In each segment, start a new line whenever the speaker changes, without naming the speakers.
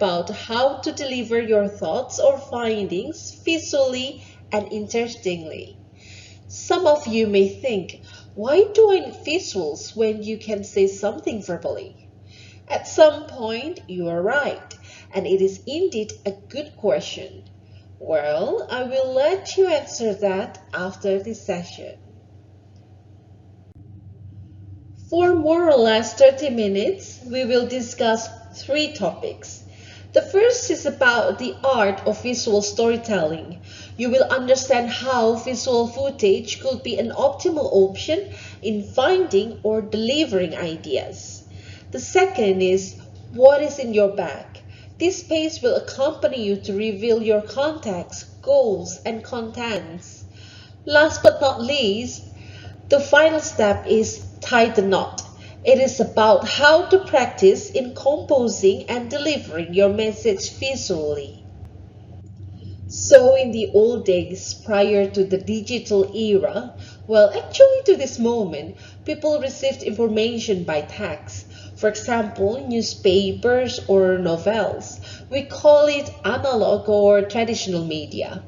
about how to deliver your thoughts or findings visually and interestingly. Some of you may think, why do I need visuals when you can say something verbally? At some point, you are right, and it is indeed a good question. Well, I will let you answer that after this session. For more or less 30 minutes, we will discuss 3 topics. The first is about the art of visual storytelling. You will understand how visual footage could be an optimal option in finding or delivering ideas. The second is what is in your bag. This page will accompany you to reveal your context, goals, and contents. Last but not least, the final step is tie the knot. It is about how to practice in composing and delivering your message visually. So in the old days, prior to the digital era, well, actually to this moment, people received information by text. For example, newspapers or novels. We call it analog or traditional media.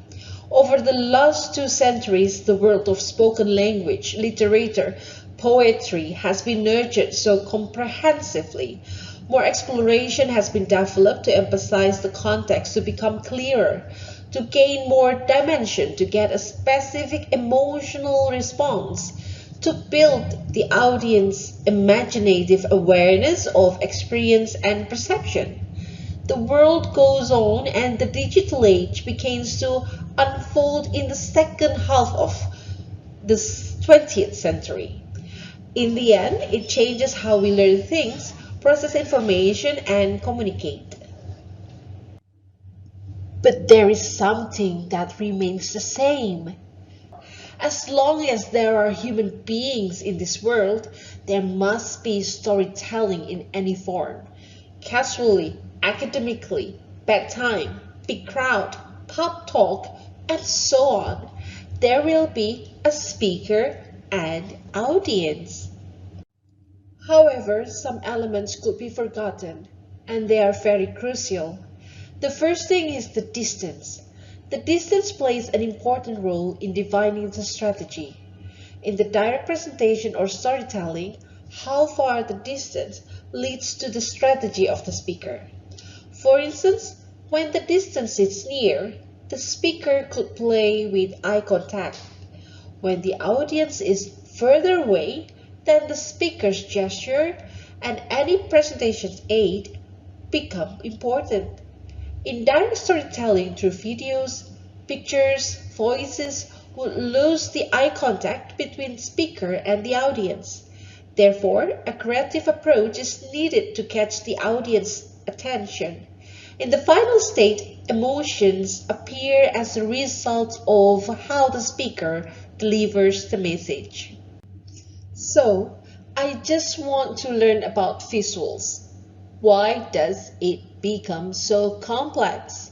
Over the last 2 centuries, the world of spoken language, literature, poetry has been nurtured so comprehensively. More exploration has been developed to emphasize the context, to become clearer, to gain more dimension, to get a specific emotional response, to build the audience's imaginative awareness of experience and perception. The world goes on and the digital age begins to unfold in the second half of the 20th century. In the end, it changes how we learn things, process information, and communicate. But there is something that remains the same. As long as there are human beings in this world, there must be storytelling in any form. Casually, academically, bedtime, big crowd, pub talk, and so on. There will be a speaker and audience. However, some elements could be forgotten, and they are very crucial. The first thing is the distance. The distance plays an important role in defining the strategy. In the direct presentation or storytelling, how far the distance leads to the strategy of the speaker. For instance, when the distance is near, the speaker could play with eye contact. When the audience is further away, then the speaker's gesture and any presentation aid become important. In direct storytelling through videos, pictures, voices would lose the eye contact between speaker and the audience. Therefore, a creative approach is needed to catch the audience's attention. In the final state, emotions appear as a result of how the speaker delivers the message. So, I just want to learn about visuals. Why does it become so complex?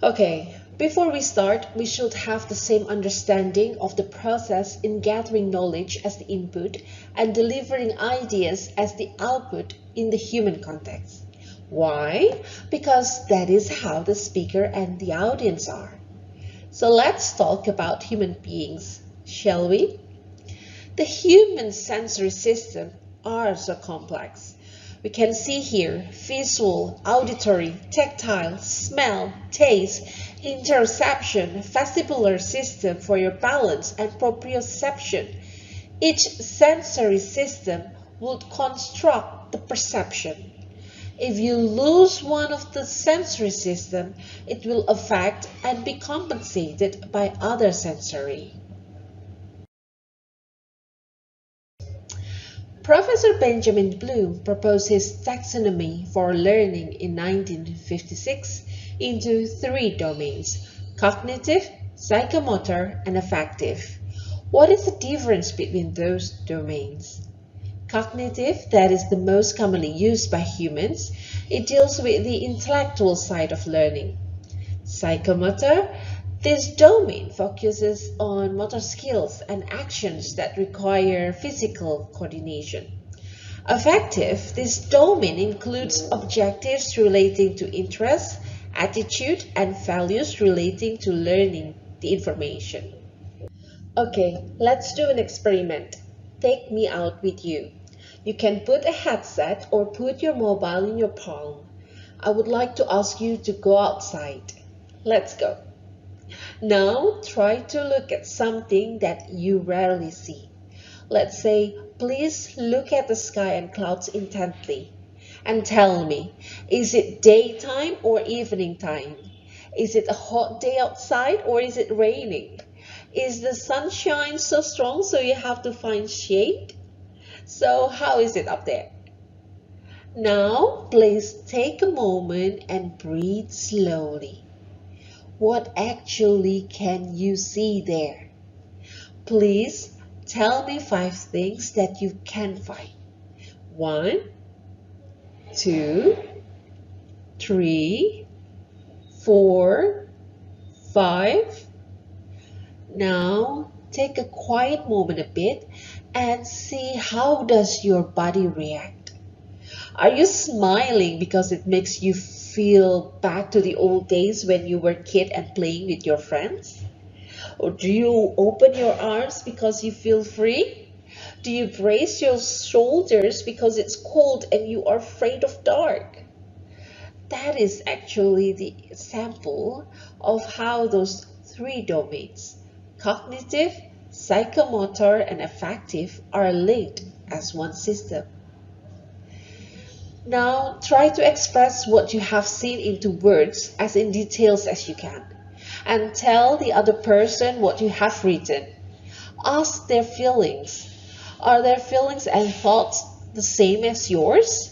Okay, before we start, we should have the same understanding of the process in gathering knowledge as the input and delivering ideas as the output in the human context. Why? Because that is how the speaker and the audience are. So let's talk about human beings, shall we? The human sensory system are so complex. We can see here visual, auditory, tactile, smell, taste, interoception, vestibular system for your balance, and proprioception. Each sensory system would construct the perception. If you lose one of the sensory system, it will affect and be compensated by other sensory. Professor Benjamin Bloom proposed his taxonomy for learning in 1956 into 3 domains: cognitive, psychomotor, and affective. What is the difference between those domains? Cognitive, that is the most commonly used by humans. It deals with the intellectual side of learning. Psychomotor, this domain focuses on motor skills and actions that require physical coordination. Affective, this domain includes objectives relating to interest, attitude, and values relating to learning the information. Okay, let's do an experiment. Take me out with you. You can put a headset or put your mobile in your palm. I would like to ask you to go outside. Let's go. Now try to look at something that you rarely see. Let's say, please look at the sky and clouds intently and tell me, is it daytime or evening time? Is it a hot day outside or is it raining? Is the sunshine so strong so you have to find shade? So how is it up there? Now please take a moment and breathe slowly. What actually can you see there? Please tell me 5 things that you can find. 1, 2, 3, 4, 5. Now take a quiet moment a bit and see how does your body react. Are you smiling because it makes you feel back to the old days when you were a kid and playing with your friends? Or do you open your arms because you feel free? Do you brace your shoulders because it's cold and you are afraid of dark? That is actually the example of how those 3 domains, cognitive, psychomotor, and affective, are linked as one system. Now try to express what you have seen into words as in details as you can, and tell the other person what you have written. Ask their feelings. Are their feelings and thoughts the same as yours?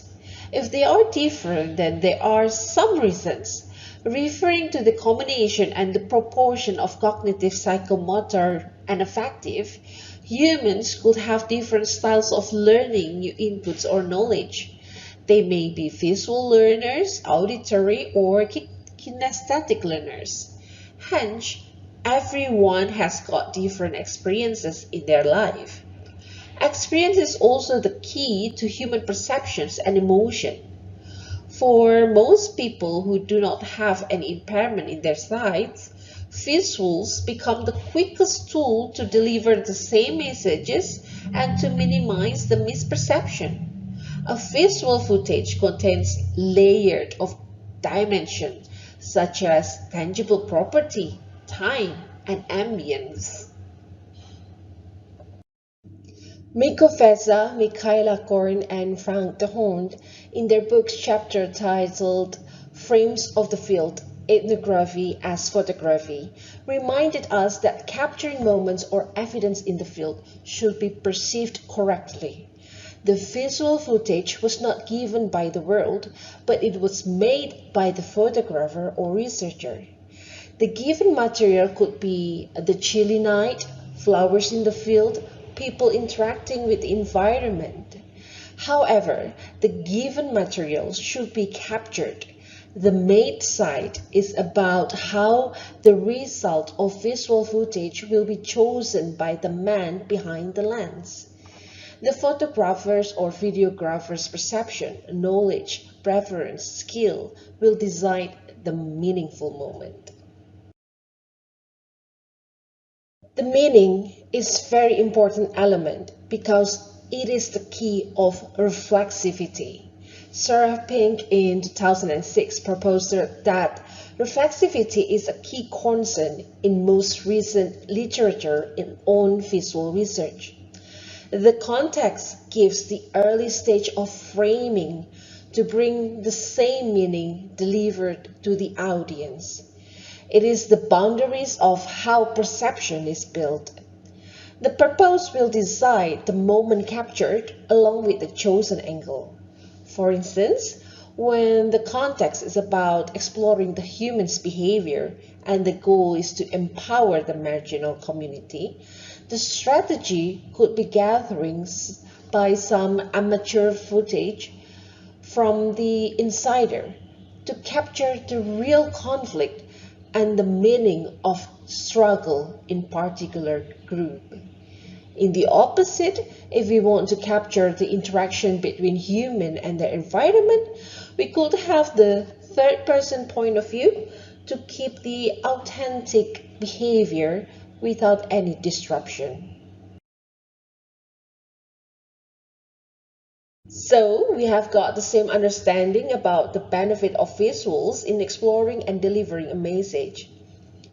If they are different, then there are some reasons. Referring to the combination and the proportion of cognitive, psychomotor, and affective, humans could have different styles of learning new inputs or knowledge. They may be visual learners, auditory, or kinesthetic learners. Hence, everyone has got different experiences in their life. Experience is also the key to human perceptions and emotion. For most people who do not have any impairment in their sight, visuals become the quickest tool to deliver the same messages and to minimize the misperception. A visual footage contains layers of dimensions such as tangible property, time, and ambience. Miko Feza, Michaela Korn, and Frank de Hond, in their book's chapter titled Frames of the Field, Ethnography as Photography, reminded us that capturing moments or evidence in the field should be perceived correctly. The visual footage was not given by the world, but it was made by the photographer or researcher. The given material could be the chilly night, flowers in the field, people interacting with the environment. However, the given material should be captured. The made site is about how the result of visual footage will be chosen by the man behind the lens. The photographer's or videographer's perception, knowledge, preference, skill will decide the meaningful moment. The meaning is a very important element because it is the key of reflexivity. Sarah Pink in 2006 proposed that reflexivity is a key concern in most recent literature on visual research. The context gives the early stage of framing to bring the same meaning delivered to the audience. It is the boundaries of how perception is built. The purpose will decide the moment captured along with the chosen angle. For instance, when the context is about exploring the human's behavior and the goal is to empower the marginal community, the strategy could be gatherings by some amateur footage from the insider to capture the real conflict and the meaning of struggle in particular group. In the opposite, if we want to capture the interaction between human and their environment, we could have the third-person point of view to keep the authentic behavior without any disruption. So, we have got the same understanding about the benefit of visuals in exploring and delivering a message.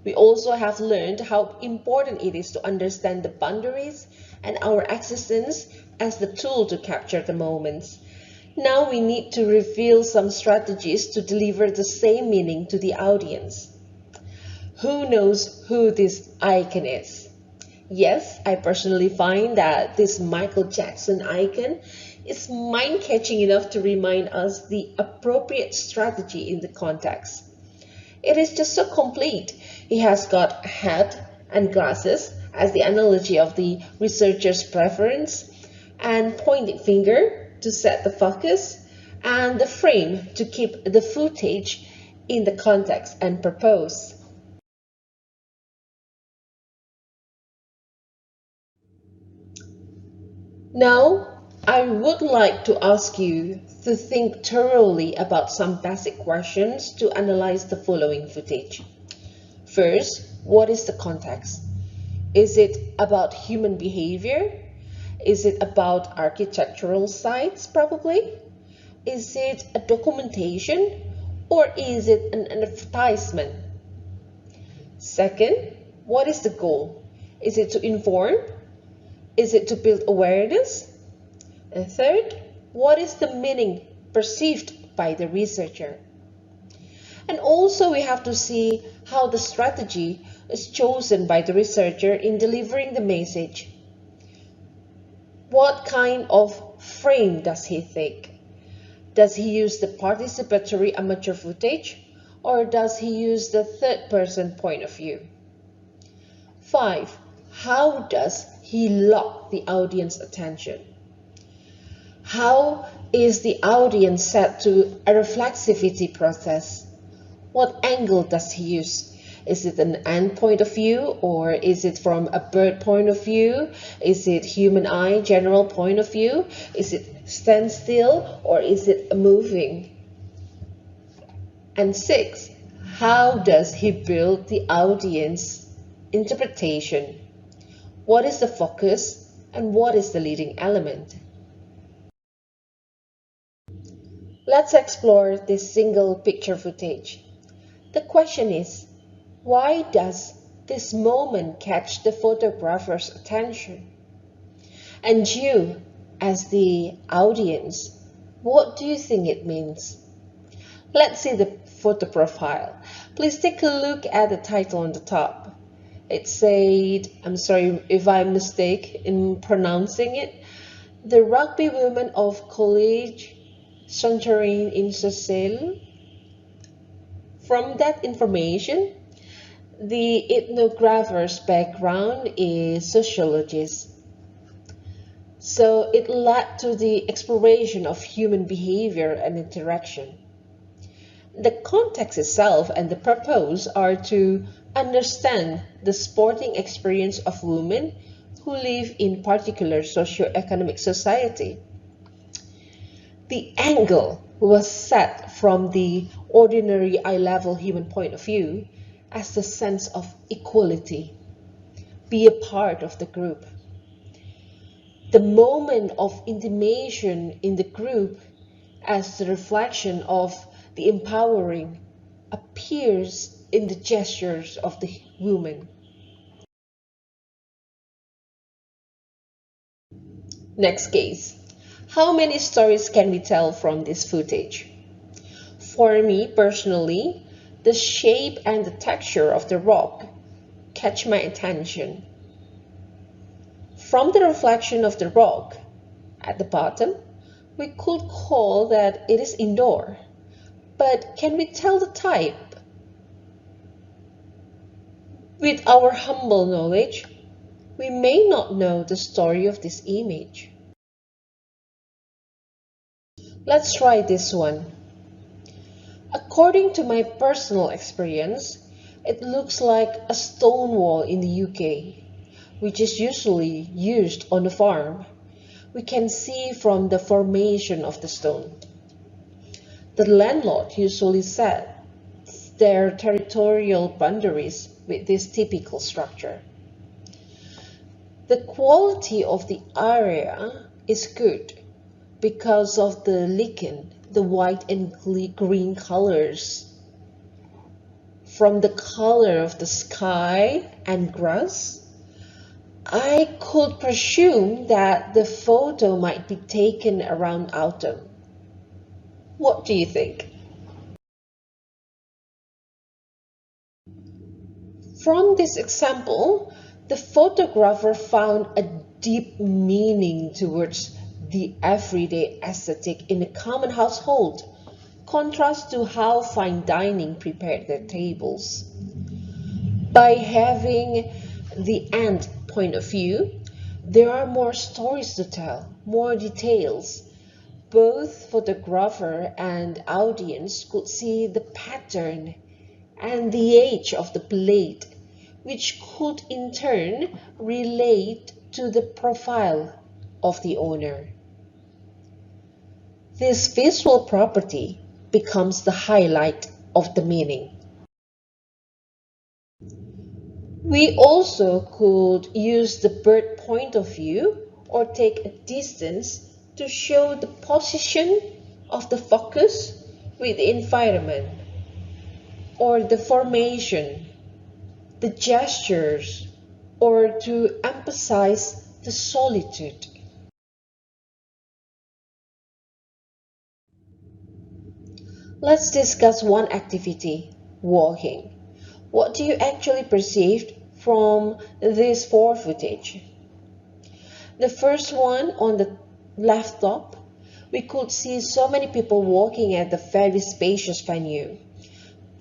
We also have learned how important it is to understand the boundaries and our existence as the tool to capture the moments. Now we need to reveal some strategies to deliver the same meaning to the audience. Who knows who this icon is? Yes, I personally find that this Michael Jackson icon is mind-catching enough to remind us the appropriate strategy in the context. It is just so complete. He has got a hat and glasses as the analogy of the researcher's preference, and pointing finger to set the focus, and the frame to keep the footage in the context and purpose. Now, I would like to ask you to think thoroughly about some basic questions to analyze the following footage. First, what is the context? Is it about human behavior? Is it about architectural sites, probably? Is it a documentation? Or is it an advertisement? Second, what is the goal? Is it to inform? Is it to build awareness? And third, what is the meaning perceived by the researcher? And also we have to see how the strategy is chosen by the researcher in delivering the message. What kind of frame does he take? Does he use the participatory amateur footage, or does he use the third-person point of view? 5. How does he lock the audience attention? How is the audience set to a reflexivity process? What angle does he use? Is it an ant point of view, or is it from a bird point of view? Is it human eye general point of view? Is it standstill, or is it moving? And 6, how does he build the audience interpretation? What is the focus and what is the leading element? Let's explore this single picture footage. The question is, why does this moment catch the photographer's attention? And you, as the audience, what do you think it means? Let's see the photo profile. Please take a look at the title on the top. It said, I'm sorry if I'm mistaken in pronouncing it, The Rugby Women of College Centering in Sicily. From that information, the ethnographer's background is sociologist. So it led to the exploration of human behavior and interaction. The context itself and the purpose are to understand the sporting experience of women who live in particular socio-economic society. The angle was set from the ordinary eye-level human point of view as the sense of equality, be a part of the group. The moment of intimation in the group as the reflection of the empowering appears in the gestures of the woman. Next case. How many stories can we tell from this footage? For me personally, the shape and the texture of the rock catch my attention. From the reflection of the rock at the bottom, we could call that it is indoor. But can we tell the type? With our humble knowledge, we may not know the story of this image. Let's try this one. According to my personal experience, it looks like a stone wall in the UK. which is usually used on a farm, we can see from the formation of the stone. The landlord usually sets their territorial boundaries with this typical structure. The quality of the area is good because of the lichen, the white and green colors. From the color of the sky and grass, I could presume that the photo might be taken around autumn. What do you think? From this example, the photographer found a deep meaning towards the everyday aesthetic in a common household, contrast to how fine dining prepared their tables. By having the end point of view, there are more stories to tell, more details. Both photographer and audience could see the pattern and the age of the plate, which could in turn relate to the profile of the owner. This visual property becomes the highlight of the meaning. We also could use the bird point of view or take a distance to show the position of the focus with the environment, or the formation, the gestures, or to emphasize the solitude. Let's discuss one activity, walking. What do you actually perceive from this four footage? The first one on the left top, we could see so many people walking at the very spacious venue.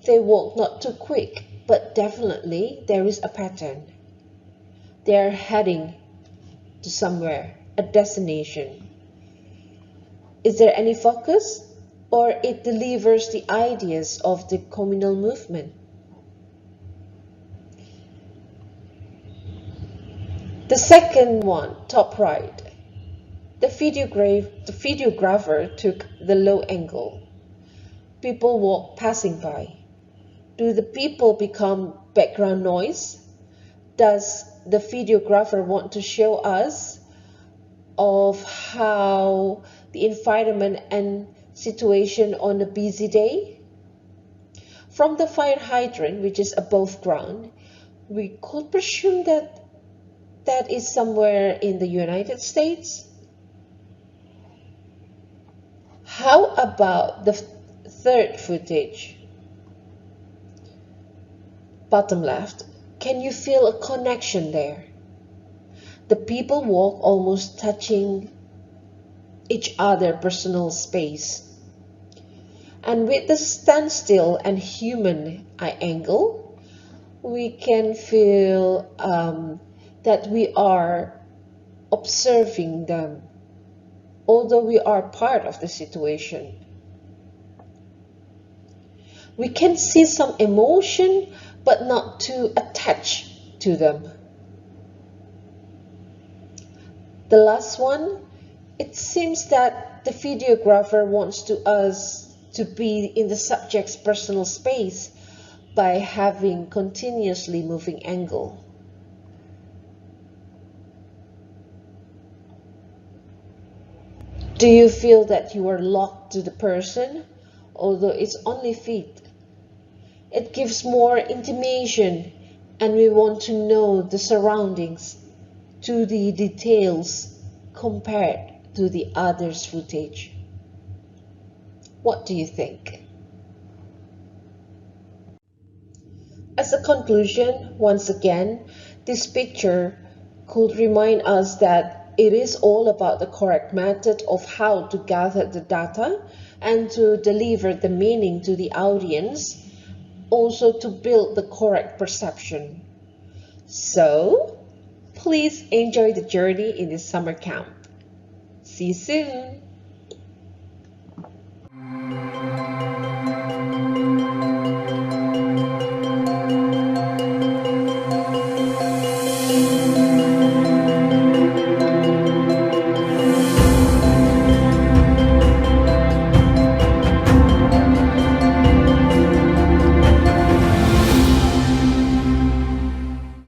They walk not too quick, but definitely there is a pattern. They are heading to somewhere, a destination. Is there any focus, or it delivers the ideas of the communal movement? The second one, top right, the videographer took the low angle. People walk passing by. Do the people become background noise? Does the videographer want to show us of how the environment and situation on a busy day? From the fire hydrant, which is above ground, we could presume that that is somewhere in the United States. How about the third footage? Bottom left, can you feel a connection there? The people walk almost touching each other personal space. And with the standstill and human eye angle, we can feel that we are observing them, although we are part of the situation. We can see some emotion, but not too attached to them. The last one, it seems that the videographer wants us to be in the subject's personal space by having continuously moving angle. Do you feel that you are locked to the person, although it's only feet? It gives more intimation, and we want to know the surroundings to the details compared to the other's footage. What do you think? As a conclusion, once again, this picture could remind us that it is all about the correct method of how to gather the data and to deliver the meaning to the audience, also to build the correct perception. So, please enjoy the journey in this summer camp. See you soon!